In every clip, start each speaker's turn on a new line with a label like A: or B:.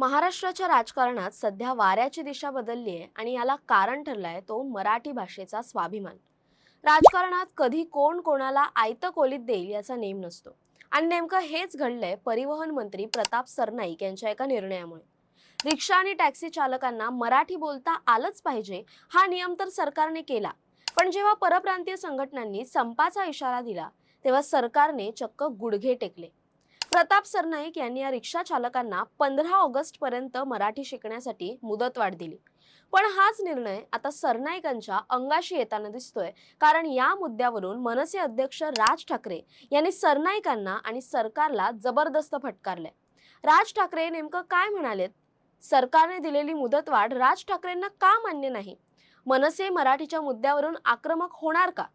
A: महाराष्ट्राच्या राजकारणात सध्या वाऱ्याची दिशा बदलली आहे आणि याला कारण ठरलाय तो मराठी भाषेचा स्वाभिमान। राजकारणात कधी कोण कोणाला आयतं कोलीत देईल याचा नेम नसतो आणि नेमकं हेच घडलंय परिवहन मंत्री प्रताप सरनाईक यांच्या एका निर्णयामुळे। रिक्षा आणि टॅक्सी चालकांना मराठी बोलता आलंच पाहिजे हा नियम तर सरकारने केला, पण जेव्हा परप्रांतीय संघटनांनी संपाचा इशारा दिला तेव्हा सरकारने चक्क गुडघे टेकले। प्रताप सरनाईक यांनी या रिक्षा चालकांना 15 ऑगस्ट पर्यंत मराठी शिकण्यासाठी मुदतवाढ दिली। पण हाच निर्णय आता सरनाईकांच्या अंगाशी येताना दिसतोय, कारण या मुद्द्यावरून मनसे अध्यक्ष राज ठाकरे यांनी सरनाईकांना आणि सरकारला जबरदस्त फटकारले। राज ठाकरे नेमकं काय म्हणालेत? सरकारने दिलेली मुदतवाढ राज ठाकरेंना का मान्य नाही? मनसे मराठीच्या मुद्द्यावरून आक्रमक होणार का?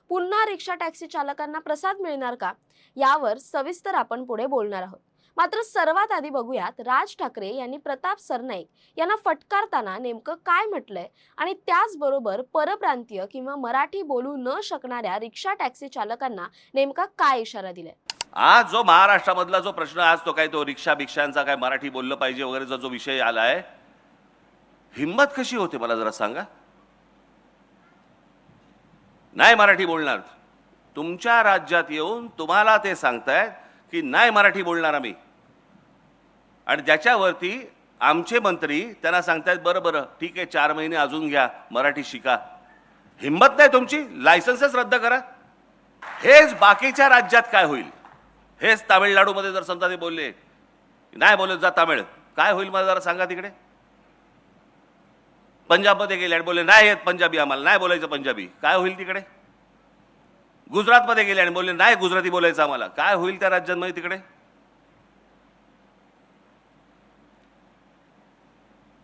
A: पुन्हा रिक्षा टॅक्सी चालकांना प्रसाद मिळणार का? यावर सविस्तर आपण पुढे बोलणार आहोत। मात्र सर्वात आधी बघूयात राज ठाकरे यांनी प्रताप सरनाईक यांना फटकारताना नेमकं काय म्हटलंय आणि त्याचबरोबर परप्रांतीय किंवा मराठी बोलू न शकणाऱ्या रिक्षा टॅक्सी चालकांना नेमका काय इशारा दिलाय।
B: आज जो महाराष्ट्रामधला जो प्रश्न आज तो काय तो रिक्षा भिक्षांचा काय मराठी बोललं पाहिजे वगैरेचा जो विषय आलाय, हिम्मत कशी होते मला जरा सांगा। नाही मराठी बोलणार, तुमच्या राज्यात येऊन तुम्हाला ते सांगतायत की नाही मराठी बोलणार आम्ही, आणि त्याच्यावरती आमचे मंत्री त्यांना सांगतायत बरं बरं ठीक आहे 4 महिने अजून घ्या, मराठी शिका। हिम्मत नाही तुमची, लायसन्सच रद्द करा। हेच बाकीच्या राज्यात काय होईल? हेच तामिळनाडूमध्ये जर समजा ते बोलले नाही बोलत जा तामिळ, काय होईल मला जरा सांगा तिकडे। पंजाबमध्ये गेले आणि बोलले नाही येत पंजाबी, आम्हाला नाही बोलायचं पंजाबी, काय होईल तिकडे? गुजरातमध्ये गेले आणि बोलले नाही गुजराती बोलायचं आम्हाला, काय होईल त्या राज्यांमध्ये तिकडे?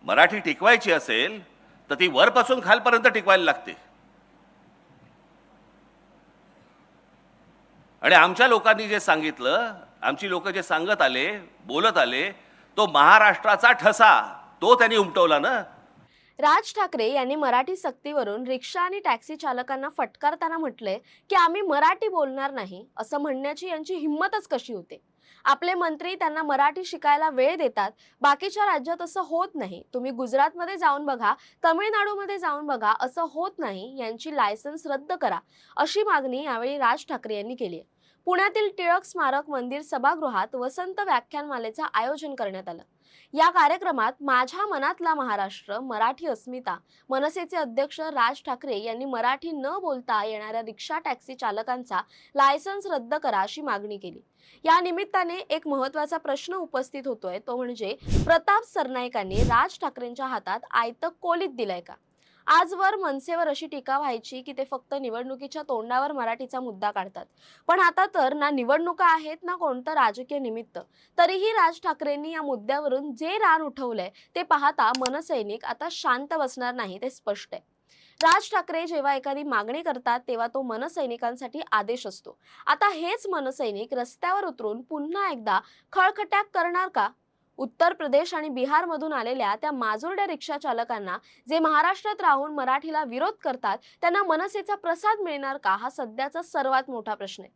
B: मराठी टिकवायची असेल तर ती वरपासून खालपर्यंत टिकवायला लागते। आणि आमच्या लोकांनी जे सांगितलं, आमची लोक जे सांगत आले बोलत आले, तो महाराष्ट्राचा ठसा तो त्यांनी उमटवला ना।
A: राज ठाकरे यांनी मराठी सक्तीवरून रिक्षा आणि टॅक्सी चालकांना फटकारताना म्हटलंय की आम्ही मराठी बोलणार नाही, असं म्हणण्याची यांची हिम्मतच कशी होते? आपले मंत्री त्यांना मराठी शिकायला वेळ देतात, बाकीच्या राज्यात असं होत नाही। तुम्ही गुजरातमध्ये जाऊन बघा, तमिळनाडूमध्ये जाऊन बघा, असं होत नाही। यांची लायसन्स रद्द करा, अशी मागणी यावेळी राज ठाकरे यांनी केली आहे। पुण्यातील टिळक स्मारक मंदिर सभागृहात वसंत व्याख्यानमालेचं आयोजन करण्यात आलं। या कार्यक्रमात माझ्या मनातला महाराष्ट्र मराठी अस्मिता मनसेचे अध्यक्ष राज ठाकरे यांनी मराठी न बोलता येणाऱ्या रिक्षा टॅक्सी चालकांचा लायसन्स रद्द करा अशी मागणी केली। या निमित्ताने एक महत्त्वाचा प्रश्न उपस्थित होतोय, तो म्हणजे प्रताप सरनाईकांनी राज ठाकरेंच्या हातात आयतं कोलीत दिलंय का? आजवर मनसेवर अशी टीका व्हायची की ते फक्त निवडणुकीच्या तोंडावर मराठीचा मुद्दा काढतात, पण आता तर ना निवडणुका आहेत ना कोणतं राजकीय निमित्त। तरीही राज ठाकरेंनी या मुद्द्यावरून जे रान उठवलंय ते पाहता मनसैनिक आता शांत बसणार नाही ते स्पष्ट आहे। राज ठाकरे जेव्हा एखादी मागणी करतात तेव्हा तो मनसैनिकांसाठी आदेश असतो। आता हेच मनसैनिक रस्त्यावर उतरून पुन्हा एकदा खळखट्याक करणार का? उत्तर प्रदेश आणि बिहार मधून आलेल्या त्या माजुरड्या रिक्षा चालकांना, जे महाराष्ट्रात राहून मराठीला विरोध करतात, त्यांना मनसेचा प्रसाद मिळणार का? हा सध्याचा सर्वात मोठा प्रश्न आहे।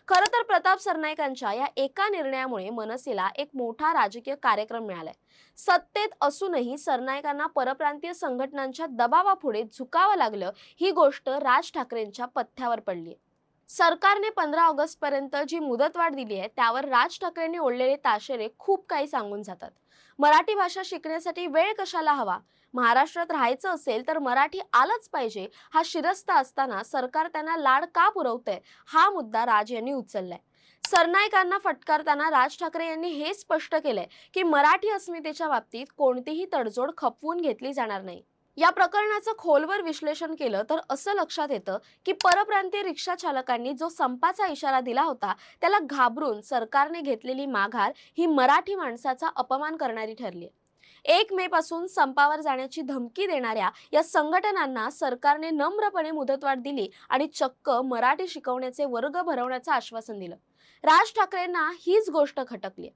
A: खरं तर प्रताप सरनाईकांच्या या एका निर्णयामुळे मनसेला एक मोठा राजकीय कार्यक्रम मिळालाय। सत्तेत असूनही सरनाईकांना परप्रांतीय संघटनांच्या दबावापुढे झुकावं लागलं, ही गोष्ट राज ठाकरेंच्या पथ्यावर पडली। सरकारने 15 ऑगस्ट पर्यंत जी मुदतवाढ दिली आहे त्यावर राज ठाकरेंनी ओढलेले ताशेरे खूप काही सांगून जातात। मराठी भाषा शिकण्यासाठी वेळ कशाला हवा? महाराष्ट्रात राहायचं असेल तर मराठी आलंच पाहिजे, हा शिरस्ता असताना सरकार त्यांना लाड का पुरवतंय, हा मुद्दा राज यांनी उचललाय। सरनाईकांना फटकारताना राज ठाकरे यांनी हे स्पष्ट केलंय की मराठी अस्मितेच्या बाबतीत कोणतीही तडजोड खपवून घेतली जाणार नाही। या प्रकरणाचं खोलवर विश्लेषण केलं तर असं लक्षात येतं की परप्रांतीय रिक्षा चालकांनी जो संपाचा इशारा दिला होता त्याला घाबरून सरकारने घेतलेली माघार ही मराठी माणसाचा अपमान करणारी ठरली। 1 मे पासून संपावर जाण्याची धमकी देणाऱ्या या संघटनांना सरकारने नम्रपणे मुदतवाढ दिली आणि चक्क मराठी शिकवण्याचे वर्ग भरवण्याचं आश्वासन दिलं। राज ठाकरेंना हीच गोष्ट खटकली।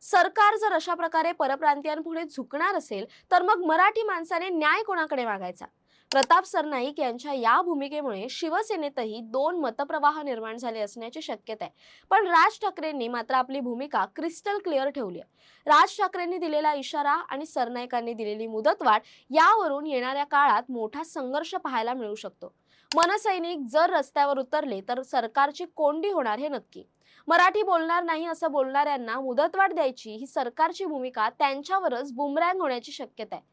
A: सरकार जर अशा प्रकारे परप्रांतीयांपुढे झुकणार असेल तर मग मराठी माणसाने न्याय कोणाकडे मागायचा? प्रताप सरनाईक यांच्या या भूमिकेमुळे शिवसेनेतही दोन मतप्रवाह निर्माण झाले असण्याची शक्यता आहे. पण राज ठाकरेंनी मात्र आपली भूमिका क्रिस्टल क्लिअर ठेवली आहे. राज ठाकरेंनी दिलेला इशारा आणि सरनाईकांनी दिलेली मुदतवाढ यावरून येणाऱ्या काळात मोठा संघर्ष पाहायला मिळू शकतो. मनसैनिक जर रस्त्यावर उतरले तर सरकारची कोंडी होणार हे नक्की. मराठी बोलणार नाही असं बोलणाऱ्यांना मुदतवाढ द्यायची ही सरकारची भूमिका त्यांच्यावरच बुमरँग होण्याची शक्यता आहे.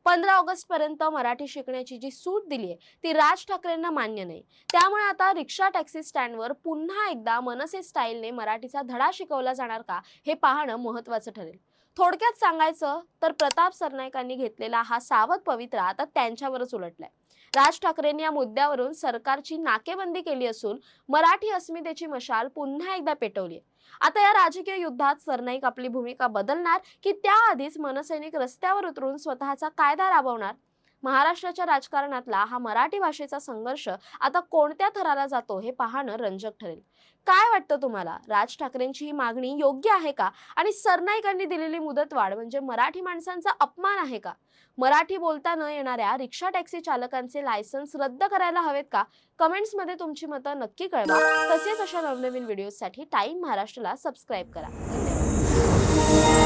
A: 15 ऑगस्ट पर्यंत मराठी शिकण्याची जी सूट दिली आहे ती राज ठाकरेंना मान्य नाही. त्यामुळे आता रिक्षा टॅक्सी स्टँडवर पुन्हा एकदा मनसे स्टाईलने मराठीचा धडा शिकवला जाणार का हे पाहणं महत्त्वाचं ठरेल. थोडक्यात सांगायचं तर प्रताप सरनाईकांनी घेतलेला हा सावध पवित्रा आता त्यांच्यावरच उलटलाय. राज ठाकरेंनी या मुद्द्यावरून सरकारची नाकेबंदी केली असून मराठी अस्मितेची मशाल पुन्हा एकदा पेटवली. आता या राजकीय युद्धात सरनाईक आपली भूमिका बदलणार की त्याआधीच मनसैनिक रस्त्यावर उतरून स्वतःचा कायदा राबवणार? महाराष्ट्राच्या राजकारणातला हा मराठी भाषेचा संघर्ष आता कोणत्या थराला जातो हे पाहणं रंजक ठरेल. काय वाटतं तुम्हाला? राज ठाकरेंची ही मागणी योग्य आहे का? आणि सरनाईकांनी दिलेली मुदतवाढ म्हणजे मराठी माणसांचा अपमान आहे का? मराठी बोलता न येणाऱ्या रिक्षा टॅक्सी चालकांचे लायसन्स रद्द करायला हवेत का? कमेंट्समध्ये तुमची मतं नक्की कळवा. तसेच अशा नवनवीन व्हिडिओसाठी टाइम महाराष्ट्राला सबस्क्राईब करा. धन्यवाद.